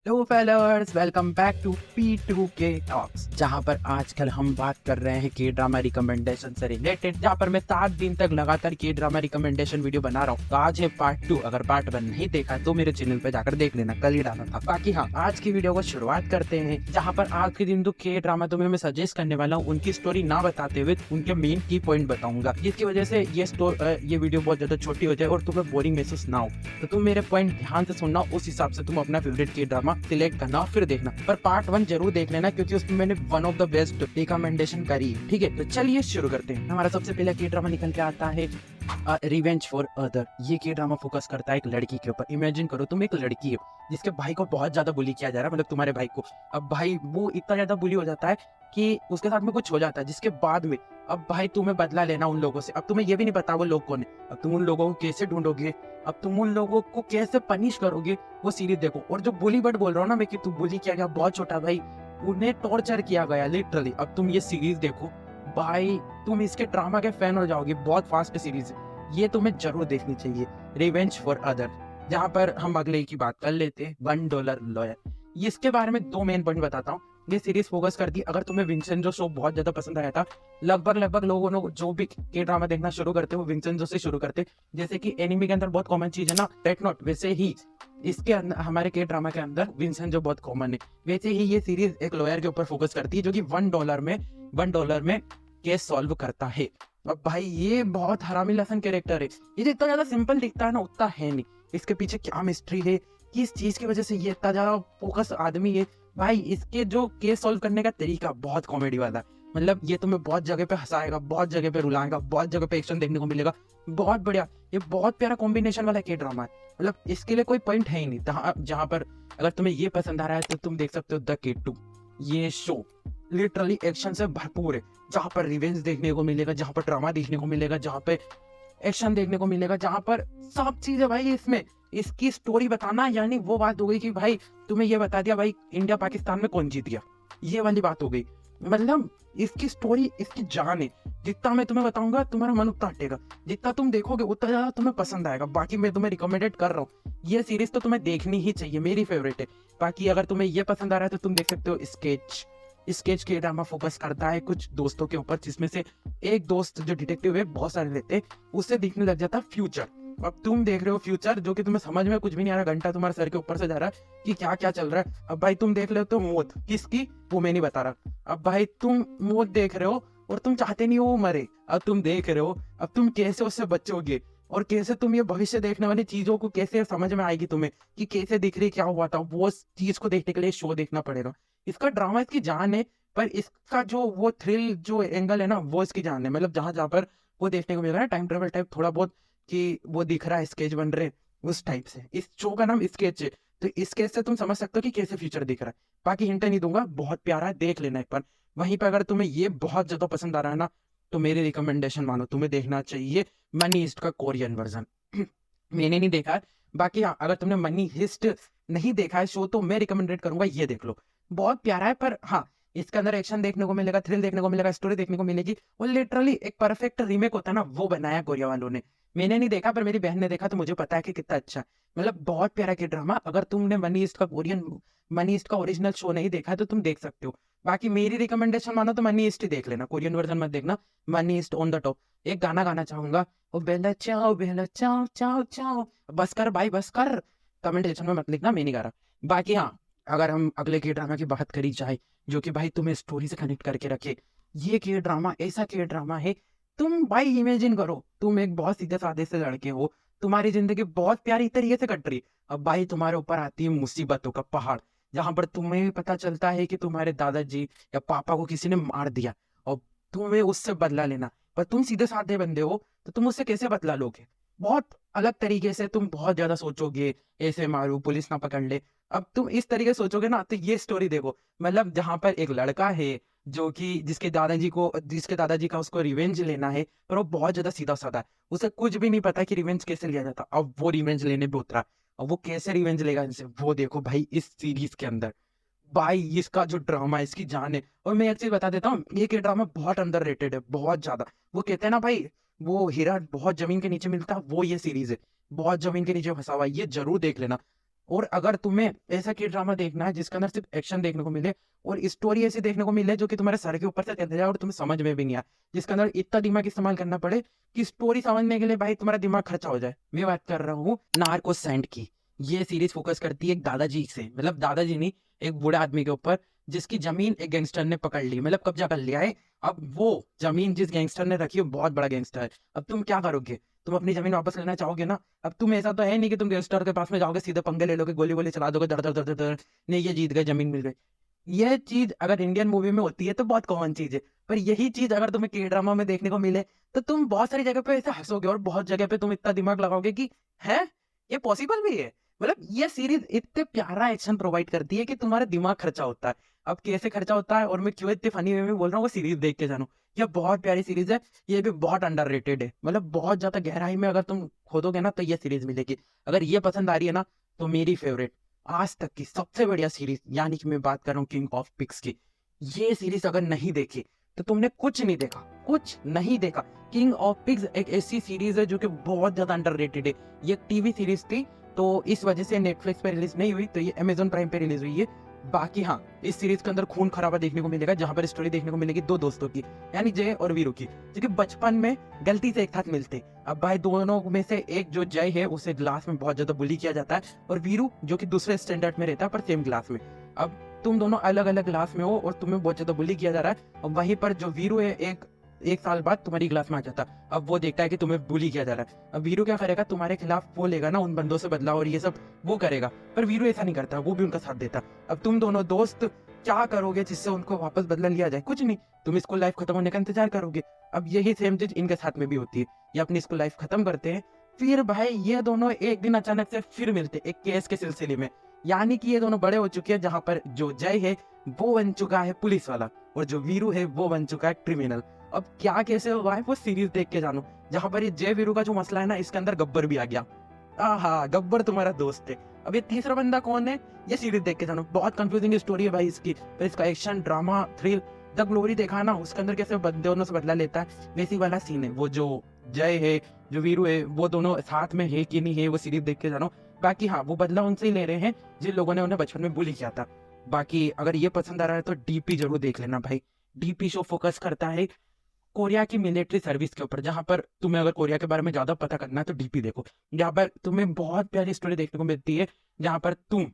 Hello fellers, welcome back to P2K talks, जहां पर आजकल हम बात कर रहे हैं के ड्रामा रिकमेंडेशन से रिलेटेड। जहां पर मैं 7 दिन तक लगातार के ड्रामा रिकमेंडेशन वीडियो बना रहा हूं। तो आज है पार्ट 2। अगर पार्ट 1 नहीं देखा तो मेरे चैनल पे जाकर देख लेना, कल ही डाला था। बाकी हाँ, आज की वीडियो को शुरुआत करते हैं, जहाँ पर आज के दिन तो के ड्रामा तुम्हें मैं सजेस्ट करने वाला हूँ उनकी स्टोरी ना बताते हुए उनके मेन की पॉइंट बताऊंगा, जिसकी वजह से ये वीडियो बहुत ज्यादा छोटी हो जाए और तुम्हें बोरिंग महसूस ना हो। तो तुम मेरे पॉइंट ध्यान से सुनना, उस हिसाब से तुम अपना फेवरेट के ड्रामा सिलेक्ट करना फिर देखना। पर पार्ट 1 जरूर देख लेना, क्योंकि उसमें मैंने one of the best recommendation करी है। ठीक है, तो चलिए शुरू करते हैं। हमारा सबसे पहला के ड्रामा निकल के आता है रिवेंज फॉर अदर। ये के ड्रामा फोकस करता है एक लड़की के ऊपर। इमेजिन करो तुम एक लड़की हो जिसके भाई को बहुत ज्यादा बुली किया जा रहा है, मतलब तुम्हारे भाई को। अब भाई वो इतना ज्यादा बुली हो जाता है कि उसके साथ में कुछ हो जाता है, जिसके बाद में अब भाई तुम्हें बदला लेना उन लोगों से। अब तुम्हें ये भी नहीं पता वो लोग कौन है। अब तुम उन लोगों को कैसे ढूंढोगे, अब तुम उन लोगों को कैसे पनिश करोगे, वो सीरीज देखो। और जो बुली बट बोल रहा हूँ ना मैं, कि तू बुली किया गया, बहुत छोटा भाई, उन्हें टॉर्चर किया गया लिटरली। अब तुम ये सीरीज देखो भाई, तुम इसके ड्रामा के फैन हो जाओगे। बहुत फास्ट सीरीज है, ये तुम्हें जरूर देखनी चाहिए, रिवेंज फॉर अदर। जहां पर हम अगले की बात कर लेते हैं, $1 लॉयर। इसके बारे में 2 मेन पॉइंट बताता हूँ। ये सीरीज फोकस करती है, अगर तुम्हें विंसेंजो शो बहुत ज्यादा पसंद आया था, लगभग लोगों ने जो भी के ड्रामा देखना शुरू करते हैं वो विंसेंजो से शुरू करते। जैसे कि एनिमी के अंदर बहुत कॉमन चीज है ना, डेथ नोट, वैसे ही इसके अंदर हमारे के ड्रामा के अंदर विंसेंजो बहुत कॉमन है। वैसे ही ये सीरीज एक लॉयर के ऊपर फोकस करती है, जो कि $1 में केस सॉल्व करता है। अब भाई ये बहुत हरामी लसन कैरेक्टर है। ये जितना ज्यादा सिंपल दिखता है ना, उतना है नहीं। इसके पीछे क्या मिस्ट्री है, किस चीज की वजह से ये इतना ज्यादा फोकस आदमी है। भाई इसके जो केस सॉल्व करने का तरीका बहुत कॉमेडी वाला है। मतलब ये तुम्हें बहुत जगह पे हंसाएगा, बहुत जगह पे रुलाएगा, बहुत जगह पे एक्शन देखने को मिलेगा। बहुत बढ़िया, ये बहुत प्यारा कॉम्बिनेशन वाला के ड्रामा है। मतलब इसके लिए कोई पॉइंट है ही नहीं। जहां पर अगर तुम्हें ये पसंद आ रहा है तो तुम देख सकते हो द किड 2। ये शो लिटरली एक्शन से भरपूर है, जहां पर रिवेंज देखने को मिलेगा, जहां पर ड्रामा देखने को मिलेगा, जहां पे एक्शन देखने को मिलेगा, जहां पर सब चीजें भाई इसमें। इसकी स्टोरी बताना यानी वो बात हो गई कि भाई तुम्हें ये बता दिया भाई इंडिया पाकिस्तान में कौन जीत गया, ये वाली बात हो गई। मतलब इसकी स्टोरी, इसकी जान है। जितना मैं तुम्हें बताऊंगा तुम्हारा मन उतना हटेगा, जितना तुम देखोगे उतना ज्यादा तुम्हें पसंद आएगा। बाकी मैं तुम्हें रिकमेंडेड कर रहा हूँ, ये सीरीज तो तुम्हें देखनी ही चाहिए, मेरी फेवरेट है। बाकी अगर तुम्हें ये पसंद आ रहा है तो तुम देख सकते हो स्केच के ड्रामा फोकस करता है कुछ दोस्तों के ऊपर, जिसमें से एक दोस्त जो डिटेक्टिव है, बहुत सारे रहते हैं, उससे दिखने लग जाता है फ्यूचर। अब तुम देख रहे हो फ्यूचर, जो कि तुम्हें समझ में कुछ भी नहीं आ रहा, घंटा तुम्हारे सर के ऊपर से जा रहा है कि क्या क्या चल रहा है। अब भाई तुम देख रहे हो तो मौत किसकी, वो मैं नहीं बता रहा। अब भाई तुम मौत देख रहे हो और तुम चाहते नहीं हो वो मरे। अब तुम देख रहे हो, अब तुम कैसे उससे बचोगे, और कैसे तुम ये भविष्य देखने वाली चीजों को कैसे समझ में आएगी तुम्हें, कि कैसे दिख रही क्या हुआ था। वो चीज को देखने के लिए शो देखना पड़ेगा। इसका ड्रामा इसकी जान है, पर इसका जो वो थ्रिल जो एंगल है ना, वो इसकी जान है। मतलब जहां पर वो देखने को मिल रहा है टाइम ट्रेवल टाइप थोड़ा बहुत, कि वो दिख रहा है स्केच बन रहे, उस टाइप से। इस शो का नाम स्केच है, तो इस स्केच से तुम समझ सकते हो कि कैसे फ्यूचर दिख रहा है। बाकी हिंट नहीं दूंगा, बहुत प्यारा है, देख लेना एक बार। वहीं पर अगर तुम्हें ये बहुत ज्यादा पसंद आ रहा है ना, तो मेरी रिकमेंडेशन मानो, तुम्हें देखना चाहिए मनी हीस्ट का कोरियन वर्जन। मैंने नहीं देखा है। बाकी हाँ, अगर तुमने मनी हिस्ट नहीं देखा है शो, तो मैं रिकमेंडेड करूंगा ये देख लो। बहुत प्यारा है, पर हाँ, इसके अंदर एक्शन देखने को मिलेगा, थ्रिल देखने को मिलेगा, स्टोरी देखने को मिलेगी। वो लिटरली एक परफेक्ट रीमेक होता है ना, वो बनाया कोरिया वालों ने। मैंने नहीं देखा, पर मेरी बहन ने देखा, तो मुझे पता है कि कितना अच्छा है। मतलब बहुत प्यारा के ड्रामा। अगर तुमने मनी ईस्ट का ओरिजिनल शो नहीं देखा है तो तुम देख सकते हो। बाकी मेरी रिकमेंडेशन मानो तो मनी ईस्ट ही देख लेना, कोरियन वर्जन मत देखना। Money east on the top. एक गाना गाना चाहूंगा, ओ बेला चाओ चाओ चाओ। बस कर भाई, बस कर। कमेंट सेक्शन में मत लिखना, मैं नहीं गा रहा। बाकी हाँ, अगर हम अगले के ड्रामा की बात करी जाए, जो कि भाई तुम्हें स्टोरी से कनेक्ट करके रखे, ये के ड्रामा ऐसा के ड्रामा है। तुम भाई इमेजिन करो, तुम एक बहुत सीधे साधे से लड़के हो, तुम्हारी जिंदगी बहुत प्यारी तरीके से कट रही। अब भाई तुम्हारे ऊपर आती है मुसीबतों का पहाड़, जहां पर तुम्हें पता चलता है कि तुम्हारे दादाजी या पापा को किसी ने मार दिया, और तुम्हें उससे बदला लेना। पर तुम सीधे साधे बंदे हो, तो तुम उससे कैसे बदला लोगे? बहुत अलग तरीके से तुम बहुत ज्यादा सोचोगे, ऐसे मारू पुलिस ना पकड़ ले। अब तुम इस तरीके से सोचोगे ना, तो ये स्टोरी देखो। मतलब जहां पर एक लड़का है जो कि जिसके दादाजी का उसको रिवेंज लेना है, पर वो बहुत ज्यादा सीधा साधा है। उसे कुछ भी नहीं पता कि रिवेंज कैसे लिया जाता। अब वो रिवेंज लेने पे उतरा, अब वो कैसे रिवेंज लेगा इनसे, वो देखो भाई इस सीरीज के अंदर। भाई इसका जो ड्रामा है, इसकी जान है। और मैं एक चीज बता देता हूँ, ये के ड्रामा बहुत अंडररेटेड है, बहुत ज्यादा। वो कहते हैं ना भाई, वो हीरा बहुत जमीन के नीचे मिलता है, वो ये सीरीज है। बहुत जमीन के नीचे फंसा हुआ है, ये जरूर देख लेना। और अगर तुम्हें ऐसा के ड्रामा देखना है जिसके अंदर सिर्फ एक्शन देखने को मिले और स्टोरी ऐसी देखने को मिले जो कि तुम्हारे सर के ऊपर से चल जाए और तुम्हें समझ में भी नहीं आए, जिसके अंदर इतना दिमाग इस्तेमाल करना पड़े कि स्टोरी समझने के लिए भाई तुम्हारा दिमाग खर्चा हो जाए, मैं बात कर रहा हूँ नार्को सैंड की। ये सीरीज फोकस करती है एक दादाजी से, मतलब दादाजी नहीं, एक बूढ़े आदमी के ऊपर, जिसकी जमीन एक गैंगस्टर ने पकड़ ली, मतलब कब्जा कर लिया है। अब वो जमीन जिस गैंगस्टर ने रखी है बहुत बड़ा गैंगस्टर है। अब तुम क्या करोगे? तुम अपनी जमीन वापस लेना चाहोगे ना? अब तुम ऐसा तो है नहीं कि तुम गैंगस्टर के पास में जाओगे सीधे पंगे ले लोगे, गोली गोली चला दोगे, दर दर दर दर दर, नहीं ये जीत गए, जमीन मिल गई। यह चीज अगर इंडियन मूवी में होती है तो बहुत कॉमन चीज है, पर यही चीज अगर तुम्हें के ड्रामा में देखने को मिले तो तुम बहुत सारी जगह पे ऐसे हंसोगे और बहुत जगह पे तुम इतना दिमाग लगाओगे कि है ये पॉसिबल भी है। मतलब ये सीरीज इतने प्यारा एक्शन प्रोवाइड करती है कि तुम्हारा दिमाग खर्चा होता है। अब कैसे खर्चा होता है और मैं क्यों इतने फनी वे में बोल रहा हूँ, वो सीरीज देख के जानो। ये बहुत प्यारी सीरीज है, ये भी बहुत अंडररेटेड है, मतलब बहुत ज्यादा गहराई में अगर तुम खोदोगे ना तो ये सीरीज मिलेगी। अगर ये पसंद आ रही है ना तो मेरी फेवरेट आज तक की सबसे बढ़िया सीरीज, यानी कि मैं बात कर रहा हूँ किंग ऑफ पिग्स की, ये सीरीज अगर नहीं देखी तो तुमने कुछ नहीं देखा, कुछ नहीं देखा। किंग ऑफ पिग्स एक ऐसी सीरीज है जो कि बहुत ज्यादा अंडररेटेड है। ये टीवी सीरीज थी तो इस वजह से नेटफ्लिक्स पे रिलीज नहीं हुई, तो ये अमेजोन प्राइम पे रिलीज हुई है। बाकी हाँ, इस सीरीज के अंदर खून खराबा देखने को मिलेगा, जहां पर स्टोरी देखने को मिलेगी दो दोस्तों की, यानी जय और वीरू की, जो कि बचपन में गलती से एक साथ मिलते। अब भाई दोनों में से एक जो जय है उसे क्लास में बहुत ज्यादा बुली किया जाता है, और वीरू जो कि दूसरे स्टैंडर्ड में रहता है पर सेम क्लास में। अब तुम दोनों अलग अलग क्लास में हो और तुम्हें बहुत ज्यादा बुली किया जा रहा है, और वहीं पर जो वीरू है एक साल बाद तुम्हारी क्लास में आ जाता। अब वो देखता है कि तुम्हें बुली किया जा रहा है। अब वीरू क्या करेगा, तुम्हारे खिलाफ वो लेगा ना उन बंदों से बदला और ये सब वो करेगा, पर वीरू ऐसा नहीं करता, वो भी उनका साथ देता। अब तुम दोनों दोस्त क्या करोगे जिससे उनको वापस बदला लिया जाए? कुछ नहीं, तुम स्कूल लाइफ खत्म होने का इंतजार करोगे। अब यही सेम चीज इनके साथ में भी होती है, ये अपनी स्कूल लाइफ खत्म करते हैं, फिर भाई ये दोनों एक दिन अचानक से फिर मिलते एक केस के सिलसिले में। यानी कि ये दोनों बड़े हो चुके हैं, जहां पर जो जय है वो बन चुका है पुलिस वाला और जो वीरू है वो बन चुका है क्रिमिनल। अब क्या कैसे हुआ है वो सीरीज देख के जानो, जहां पर ये जय वीरू का जो मसला है ना, इसके अंदर गब्बर भी आ गया। हाँ, गब्बर तुम्हारा दोस्त है। अब ये तीसरा बंदा कौन है, ये सीरीज देख के जानो, बहुत कंफ्यूजिंग स्टोरी है भाई इसकी, पर इसका action drama thrill, the glory देखा ना, उसके अंदर कैसे दोनों से बदला लेता है, वैसी वाला सीन है। वो जो जय है जो वीरू है वो दोनों साथ में है कि नहीं है, वो सीरीज देख के जानो। बाकी हाँ, वो बदला उनसे ही ले रहे हैं जिन लोगों ने उन्हें बचपन में बुली किया था। बाकी अगर ये पसंद आ रहा है तो डीपी जरूर देख लेना भाई। डीपी शो फोकस करता है कोरिया की मिलिट्री सर्विस के ऊपर, जहां पर तुम्हें अगर कोरिया के बारे में ज्यादा पता करना है तो डीपी देखो। जहां पर तुम्हें बहुत प्यारी स्टोरी देखने को मिलती है, जहां पर तुम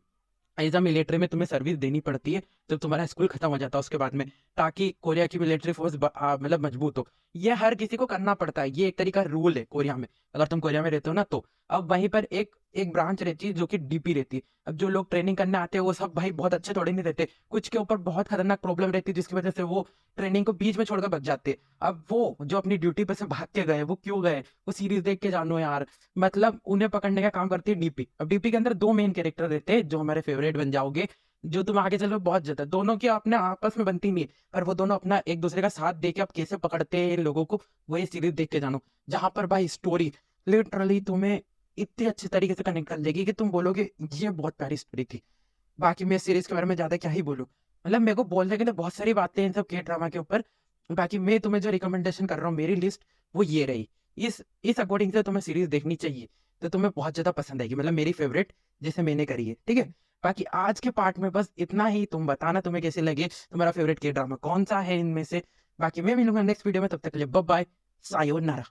एज अ मिलिट्री में तुम्हें सर्विस देनी पड़ती है जब तुम्हारा स्कूल खत्म हो जाता है उसके बाद में, ताकि कोरिया की मिलिट्री फोर्स मतलब मजबूत हो। ये हर किसी को करना पड़ता है, ये एक तरीका रूल है कोरिया में, अगर तुम कोरिया में रहते हो ना तो। अब वहीं पर एक एक ब्रांच रहती है जो कि डीपी रहती है। अब जो लोग ट्रेनिंग करने आते हैं वो सब भाई बहुत अच्छे थोड़े नहीं रहते, कुछ के ऊपर बहुत खतरनाक प्रॉब्लम रहती है जिसकी वजह से वो ट्रेनिंग को बीच में छोड़कर बच जाते हैं। अब वो जो अपनी ड्यूटी पे से भाग के गए, वो क्यों गए, वो सीरीज देख के जानो यार। मतलब उन्हें पकड़ने का काम करती है डीपी। अब डीपी के अंदर दो मेन कैरेक्टर रहते हैं जो हमारे फेवरेट बन जाओगे, जो तुम आगे चलो बहुत ज्यादा, दोनों की अपने आपस में बनती नहीं है, पर वो दोनों अपना एक दूसरे का साथ दे के अब कैसे पकड़ते हैं लोगों को, वो ये सीरीज देख के जानो। जहां पर भाई स्टोरी लिटरली तुम्हें इतने अच्छे तरीके से कनेक्ट कर देगी कि तुम बोलोगे ये बहुत प्यारी स्टोरी थी। बाकी मैं सीरीज के बारे में ज्यादा क्या ही बोलूं, मतलब मेरे को बोलने के लिए बहुत सारी बातें हैं इन सब के ड्रामा के ऊपर। बाकी मैं तुम्हें जो रिकमेंडेशन कर रहा हूँ, मेरी लिस्ट वो ये रही, इस अकॉर्डिंग से तुम्हें सीरीज देखनी चाहिए तो तुम्हें बहुत ज्यादा पसंद आएगी, मतलब मेरी फेवरेट जैसे मैंने करी है, ठीक है। बाकी आज के पार्ट में बस इतना ही, तुम बताना तुम्हें कैसे लगे, तुम्हारा फेवरेट के ड्रामा कौन सा है इनमें से। बाकी मैं मिलूंगा नेक्स्ट वीडियो में, तब तक के लिए बाय बाय, सायोनारा।